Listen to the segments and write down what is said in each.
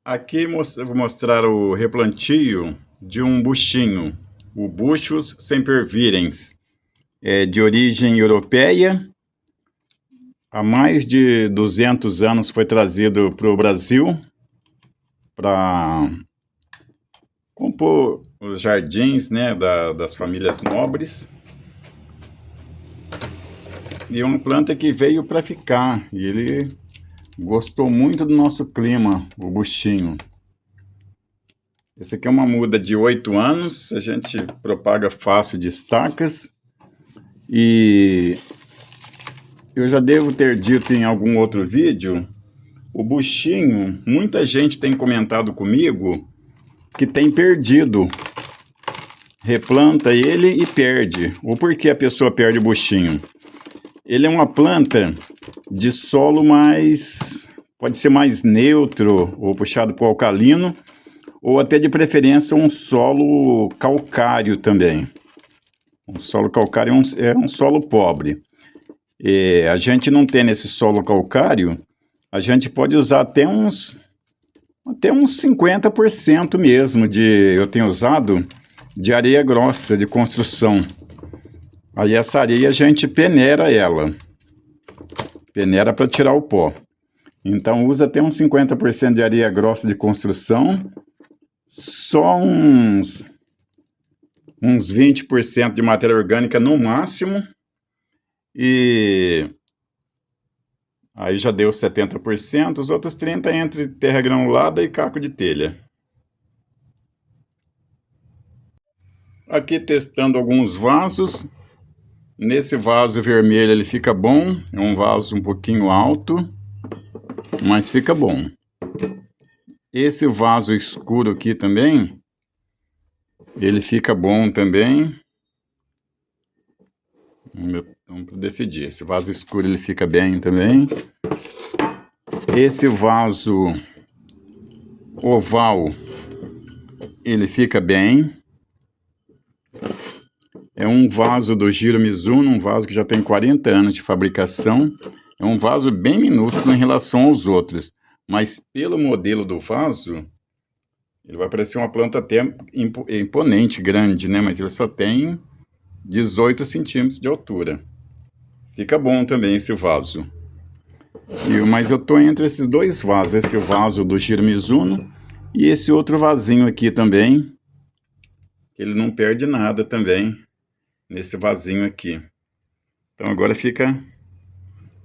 Aqui eu vou mostrar o replantio de um buchinho, o Buchus sempervirens, de origem europeia. Há mais de 200 anos foi trazido para o Brasil para compor os jardins, né, das famílias nobres. E é uma planta que veio para ficar, e ele gostou muito do nosso clima, o buchinho. Esse aqui é uma muda de 8 anos, a gente propaga fácil de estacas. E eu já devo ter dito em algum outro vídeo, o buchinho, muita gente tem comentado comigo que tem perdido. Replanta ele e perde. Ou por que a pessoa perde o buchinho? Ele é uma planta de solo pode ser mais neutro ou puxado para o alcalino, ou até de preferência um solo calcário também. Um solo calcário é um solo pobre. A gente não tem nesse solo calcário, a gente pode usar até uns 50% mesmo eu tenho usado de areia grossa de construção. Aí essa areia a gente peneira ela. Peneira para tirar o pó. Então usa até uns 50% de areia grossa de construção. Só uns 20% de matéria orgânica no máximo. E aí já deu 70%. Os outros 30% entre terra granulada e caco de telha. Aqui testando alguns vasos. Nesse vaso vermelho ele fica bom, é um vaso um pouquinho alto, mas fica bom. Esse vaso escuro aqui também, ele fica bom também. Vamos decidir, esse vaso escuro ele fica bem também. Esse vaso oval, ele fica bem. É um vaso do Giro Mizuno, um vaso que já tem 40 anos de fabricação. É um vaso bem minúsculo em relação aos outros, mas pelo modelo do vaso, ele vai parecer uma planta até imponente, grande, né? Mas ele só tem 18 centímetros de altura. Fica bom também esse vaso. Mas eu estou entre esses dois vasos, esse vaso do Giro Mizuno e esse outro vasinho aqui também. Ele não perde nada também. Nesse vasinho aqui. Então agora fica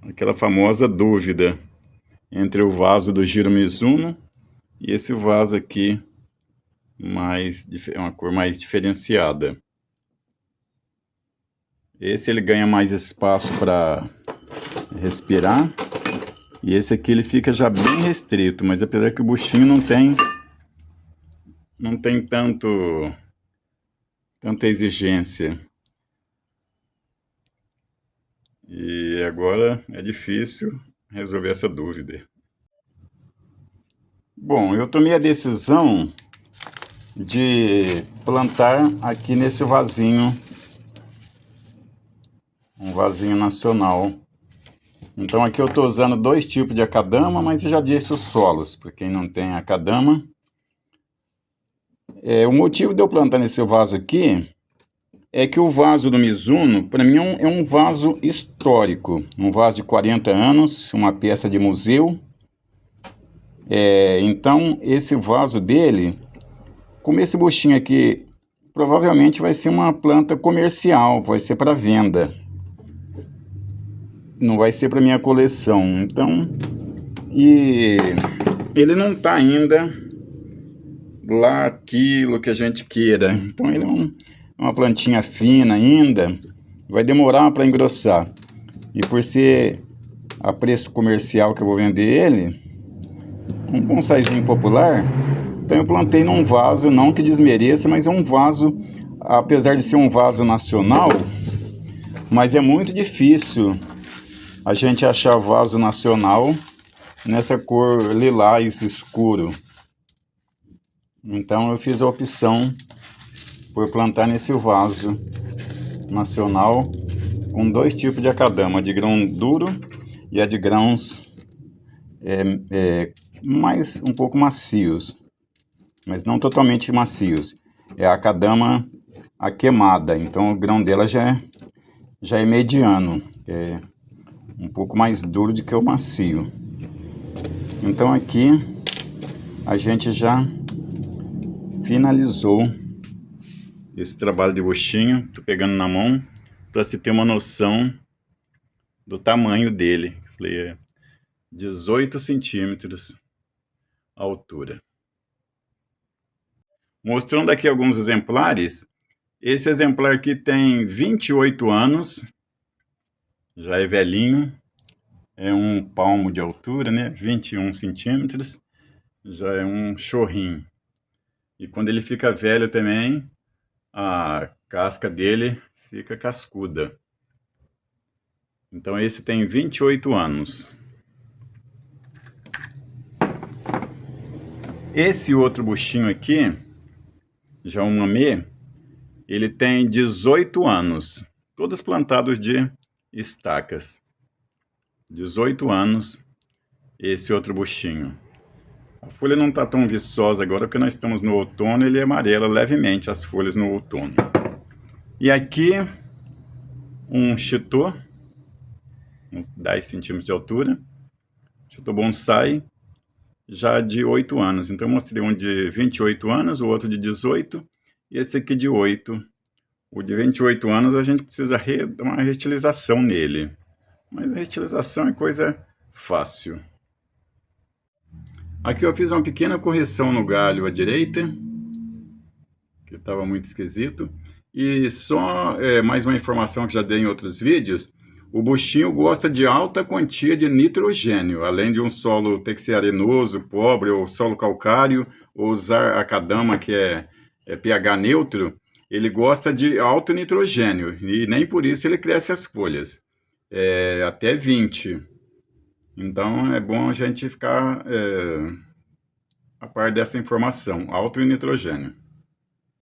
aquela famosa dúvida entre o vaso do Giro Mizuno e esse vaso aqui, uma cor mais diferenciada. Esse ele ganha mais espaço para respirar, e esse aqui ele fica já bem restrito, mas apesar que o buchinho não tem tanta exigência. E agora é difícil resolver essa dúvida. Bom, eu tomei a decisão de plantar aqui nesse vasinho, um vasinho nacional. Então aqui eu estou usando 2 tipos de acadama, mas eu já disse os solos, para quem não tem acadama. O motivo de eu plantar nesse vaso aqui é que o vaso do Mizuno, para mim, é um vaso histórico. Um vaso de 40 anos, uma peça de museu. Então, esse vaso dele, como esse buchinho aqui, provavelmente vai ser uma planta comercial, vai ser para venda. Não vai ser para minha coleção. Então, e ele não está ainda lá aquilo que a gente queira. Então, ele é uma plantinha fina ainda, vai demorar para engrossar. E por ser a preço comercial que eu vou vender ele, um bonsaizinho popular, então eu plantei num vaso, não que desmereça, mas é um vaso, apesar de ser um vaso nacional, mas é muito difícil a gente achar vaso nacional nessa cor lilás escuro. Então eu fiz a opção por plantar nesse vaso nacional com 2 tipos de acadama, de grão duro e a de grãos um pouco macios, mas não totalmente macios. É a Akadama queimada, então o grão dela já é mediano, é um pouco mais duro do que o macio. Então aqui a gente já finalizou esse trabalho de buchinho. Tô pegando na mão para se ter uma noção do tamanho dele. Falei, 18 centímetros a altura. Mostrando aqui alguns exemplares. Esse exemplar aqui tem 28 anos, já é velhinho, é um palmo de altura, né? 21 centímetros, já é um chorrinho. E quando ele fica velho também, a casca dele fica cascuda. Então esse tem 28 anos. Esse outro buchinho aqui, já um mamê, ele tem 18 anos, todos plantados de estacas. 18 anos, esse outro buchinho. A folha não está tão viçosa agora, porque nós estamos no outono, ele amarela levemente as folhas no outono. E aqui, um chitô, uns 10 centímetros de altura, chitô bonsai, já de 8 anos. Então eu mostrei um de 28 anos, o outro de 18, e esse aqui de 8. O de 28 anos a gente precisa dar uma restilização nele. Mas a restilização é coisa fácil. Aqui eu fiz uma pequena correção no galho à direita, que estava muito esquisito. E só mais uma informação que já dei em outros vídeos. O buchinho gosta de alta quantia de nitrogênio, além de um solo ter que ser arenoso, pobre, ou solo calcário, ou usar Akadama, que é pH neutro, ele gosta de alto nitrogênio, e nem por isso ele cresce as folhas, até 20. Então é bom a gente ficar a par dessa informação, alto nitrogênio.